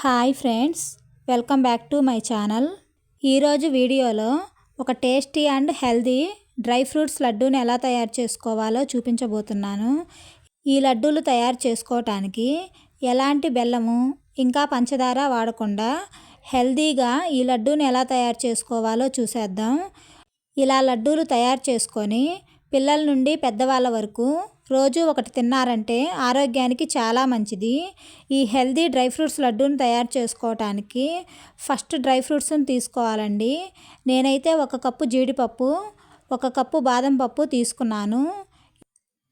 Hi friends, welcome back to my channel. ఈరోజు వీడియోలో ఒక tasty and healthy dry fruits లడ్డూని ఎలా తయారు చేసుకోవాలో చూపించబోతున్నాను. ఈ లడ్డూలు తయారు చేసుకోవటానికి ఎలాంటి బెల్లము ఇంకా పంచదార వాడకుండా హెల్దీగా ఈ లడ్డూని ఎలా తయారు చేసుకోవాలో చూసేద్దాం. ఇలా లడ్డూలు తయారు చేసుకొని పిల్లల నుండి పెద్దవాళ్ళ వరకు రోజు ఒకటి తిన్నారంటే ఆరోగ్యానికి చాలా మంచిది. ఈ హెల్దీ డ్రై ఫ్రూట్స్ లడ్డూని తయారు చేసుకోవటానికి ఫస్ట్ డ్రై ఫ్రూట్స్ని తీసుకోవాలండి. నేనైతే 1 కప్పు జీడిపప్పు, 1 కప్పు బాదం పప్పు తీసుకున్నాను.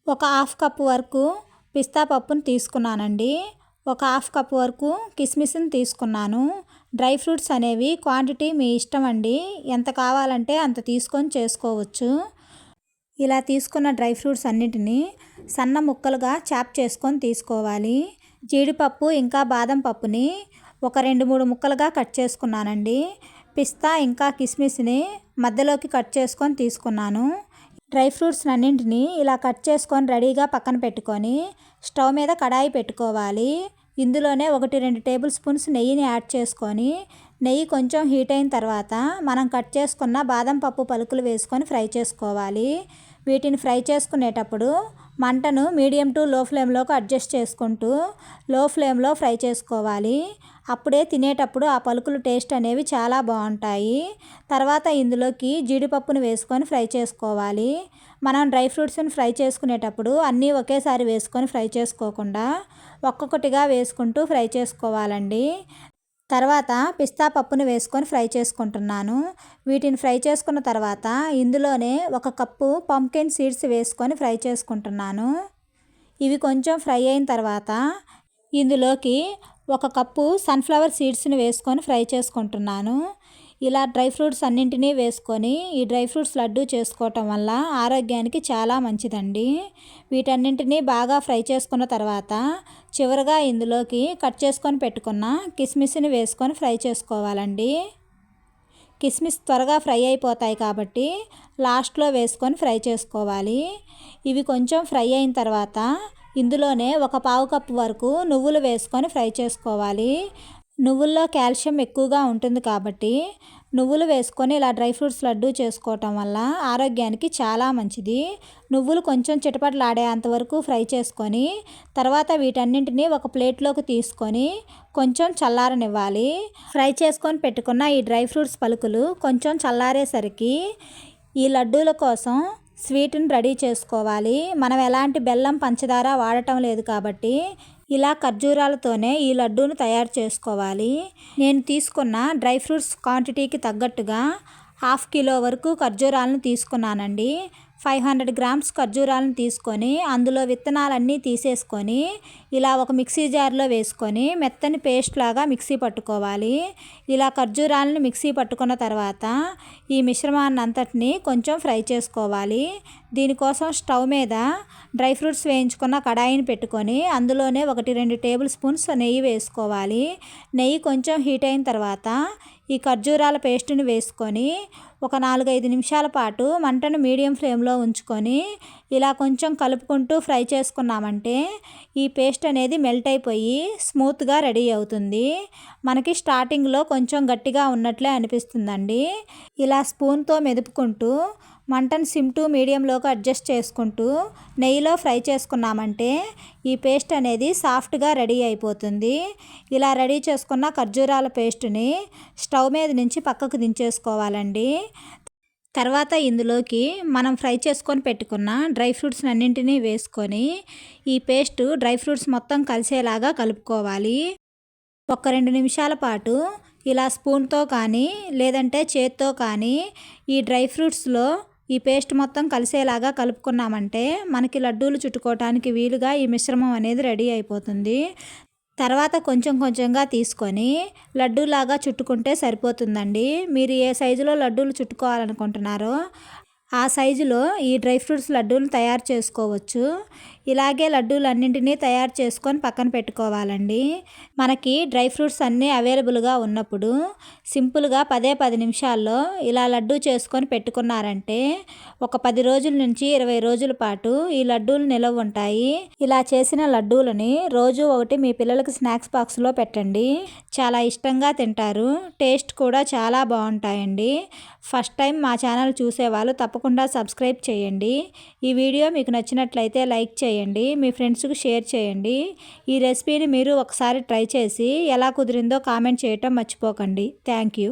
1/2 కప్పు వరకు పిస్తా పప్పును తీసుకున్నానండి. 1/2 కప్పు వరకు కిస్మిస్ని తీసుకున్నాను. డ్రై ఫ్రూట్స్ అనేవి క్వాంటిటీ మీ ఇష్టం అండి, ఎంత కావాలంటే అంత తీసుకొని చేసుకోవచ్చు. ఇలా తీసుకున్న డ్రై ఫ్రూట్స్ అన్నిటినీ సన్న ముక్కలుగా చాప్ చేసుకొని తీసుకోవాలి. జీడిపప్పు ఇంకా బాదం పప్పుని ఒక 2-3 ముక్కలుగా కట్ చేసుకున్నానండి. పిస్తా ఇంకా కిస్మిస్ని మధ్యలోకి కట్ చేసుకొని తీసుకున్నాను. డ్రై ఫ్రూట్స్ అన్నింటినీ ఇలా కట్ చేసుకొని రెడీగా పక్కన పెట్టుకొని స్టవ్ మీద కడాయి పెట్టుకోవాలి. ఇందులోనే 1-2 టేబుల్ స్పూన్స్ నెయ్యిని యాడ్ చేసుకొని నెయ్యి కొంచెం హీట్ అయిన తర్వాత మనం కట్ చేసుకున్న బాదం పప్పు పలుకులు వేసుకొని ఫ్రై చేసుకోవాలి. వీటిని ఫ్రై చేసుకునేటప్పుడు మంటను మీడియం టు లో ఫ్లేమ్లోకి అడ్జస్ట్ చేసుకుంటూ లో ఫ్లేమ్లో ఫ్రై చేసుకోవాలి. అప్పుడే తినేటప్పుడు ఆ పలుకులు టేస్ట్ అనేవి చాలా బాగుంటాయి. తర్వాత ఇందులోకి జీడిపప్పును వేసుకొని ఫ్రై చేసుకోవాలి. మనం డ్రై ఫ్రూట్స్ని ఫ్రై చేసుకునేటప్పుడు అన్నీ ఒకేసారి వేసుకొని ఫ్రై చేసుకోకుండా ఒక్కొక్కటిగా వేసుకుంటూ ఫ్రై చేసుకోవాలండి. తర్వాత పిస్తా పప్పును వేసుకొని ఫ్రై చేసుకుంటున్నాను. వీటిని ఫ్రై చేసుకున్న తర్వాత ఇందులోనే 1 కప్పు పంప్కిన్ సీడ్స్ వేసుకొని ఫ్రై చేసుకుంటున్నాను. ఇవి కొంచెం ఫ్రై అయిన తర్వాత ఇందులోకి 1 కప్పు సన్ఫ్లవర్ సీడ్స్ని వేసుకొని ఫ్రై చేసుకుంటున్నాను. ఇలా డ్రై ఫ్రూట్స్ అన్నింటినీ వేసుకొని ఈ డ్రై ఫ్రూట్స్ లడ్డూ చేసుకోవటం వల్ల ఆరోగ్యానికి చాలా మంచిదండి. వీటన్నింటినీ బాగా ఫ్రై చేసుకున్న తర్వాత చివరగా ఇందులోకి కట్ చేసుకొని పెట్టుకున్న కిస్మిస్ని వేసుకొని ఫ్రై చేసుకోవాలండి. కిస్మిస్ త్వరగా ఫ్రై అయిపోతాయి కాబట్టి లాస్ట్లో వేసుకొని ఫ్రై చేసుకోవాలి. ఇవి కొంచెం ఫ్రై అయిన తర్వాత ఇందులోనే 1/4 కప్పు వరకు నువ్వులు వేసుకొని ఫ్రై చేసుకోవాలి. నువ్వుల్లో కాల్షియం ఎక్కువగా ఉంటుంది కాబట్టి నువ్వులు వేసుకొని ఇలా డ్రై ఫ్రూట్స్ లడ్డూ చేసుకోవటం వల్ల ఆరోగ్యానికి చాలా మంచిది. నువ్వులు కొంచెం చిటపటలాడేంత వరకు ఫ్రై చేసుకొని తర్వాత వీటన్నింటినీ ఒక ప్లేట్లోకి తీసుకొని కొంచెం చల్లారనివ్వాలి. ఫ్రై చేసుకొని పెట్టుకున్న ఈ డ్రై ఫ్రూట్స్ పలుకులు కొంచెం చల్లారేసరికి ఈ లడ్డూల కోసం స్వీట్ని రెడీ చేసుకోవాలి. మనం ఎలాంటి బెల్లం పంచదార వాడటం లేదు కాబట్టి ఇలా ఖర్జూరాలతోనే ఈ లడ్డూను తయారు చేసుకోవాలి. నేను తీసుకున్న డ్రై ఫ్రూట్స్ క్వాంటిటీకి తగ్గట్టుగా 1/2 కిలో వరకు ఖర్జూరాలను తీసుకున్నానండి. 500 గ్రామ్స్ ఖర్జూరాలను తీసుకొని అందులో విత్తనాలన్నీ తీసేసుకొని ఇలా ఒక మిక్సీ జార్లో వేసుకొని మెత్తని పేస్ట్ లాగా మిక్సీ పట్టుకోవాలి. ఇలా ఖర్జూరాలను మిక్సీ పట్టుకున్న తర్వాత ఈ మిశ్రమాన్ని అంతటిని కొంచెం ఫ్రై చేసుకోవాలి. దీనికోసం స్టవ్ మీద డ్రై ఫ్రూట్స్ వేయించుకున్న కడాయిని పెట్టుకొని అందులోనే 1-2 టేబుల్ స్పూన్స్ నెయ్యి వేసుకోవాలి. నెయ్యి కొంచెం హీట్ అయిన తర్వాత ఈ ఖర్జూరాల పేస్ట్ని వేసుకొని ఒక 4-5 నిమిషాల పాటు మంటను మీడియం ఫ్లేమ్లో ఉంచుకొని ఇలా కొంచెం కలుపుకుంటూ ఫ్రై చేసుకున్నామంటే ఈ పేస్ట్ అనేది మెల్ట్ అయిపోయి స్మూత్గా రెడీ అవుతుంది. మనకి స్టార్టింగ్లో కొంచెం గట్టిగా ఉన్నట్లే అనిపిస్తుందండి. ఇలా స్పూన్తో మెదుపుకుంటూ మంటను సిమ్ టు మీడియంలోకి అడ్జస్ట్ చేసుకుంటూ నెయ్యిలో ఫ్రై చేసుకున్నామంటే ఈ పేస్ట్ అనేది సాఫ్ట్గా రెడీ అయిపోతుంది. ఇలా రెడీ చేసుకున్న ఖర్జూరాల పేస్ట్ని స్టవ్ మీద నుంచి పక్కకు దించేసుకోవాలండి. తర్వాత ఇందులోకి మనం ఫ్రై చేసుకొని పెట్టుకున్న డ్రై ఫ్రూట్స్ అన్నింటినీ వేసుకొని ఈ పేస్ట్ డ్రై ఫ్రూట్స్ మొత్తం కలిసేలాగా కలుపుకోవాలి. 1-2 నిమిషాల పాటు ఇలా స్పూన్తో కానీ లేదంటే చేత్తో కానీ ఈ డ్రై ఫ్రూట్స్లో ఈ పేస్ట్ మొత్తం కలిసేలాగా కలుపుకున్నామంటే మనకి లడ్డూలు చుట్టుకోవటానికి వీలుగా ఈ మిశ్రమం అనేది రెడీ అయిపోతుంది. తర్వాత కొంచెం కొంచెంగా తీసుకొని లడ్డూలాగా చుట్టుకుంటే సరిపోతుందండి. మీరు ఏ సైజులో లడ్డూలు చుట్టుకోవాలనుకుంటున్నారో ఆ సైజులో ఈ డ్రై ఫ్రూట్స్ లడ్డూలు తయారు చేసుకోవచ్చు. ఇలాగే లడ్డూలన్నింటినీ తయారు చేసుకొని పక్కన పెట్టుకోవాలండి. మనకి డ్రై ఫ్రూట్స్ అన్నీ అవైలబుల్గా ఉన్నప్పుడు సింపుల్గా 10 నిమిషాల్లో ఇలా లడ్డూ చేసుకొని పెట్టుకున్నారంటే ఒక 10 రోజుల నుంచి 20 రోజుల పాటు ఈ లడ్డూలు నిలవ ఉంటాయి. ఇలా చేసిన లడ్డూలని రోజు ఒకటి మీ పిల్లలకి స్నాక్స్ బాక్స్లో పెట్టండి. చాలా ఇష్టంగా తింటారు. టేస్ట్ కూడా చాలా బాగుంటాయండి. ఫస్ట్ టైం మా ఛానల్ చూసేవాళ్ళు తప్పకుండా సబ్స్క్రైబ్ చేయండి. ఈ వీడియో మీకు నచ్చినట్లయితే లైక్ చేయండి. మీ ఫ్రెండ్స్కి షేర్ చేయండి. ఈ రెసిపీని మీరు ఒకసారి ట్రై చేసి ఎలా కుదిరిందో కామెంట్ చేయటం మర్చిపోకండి. Thank you.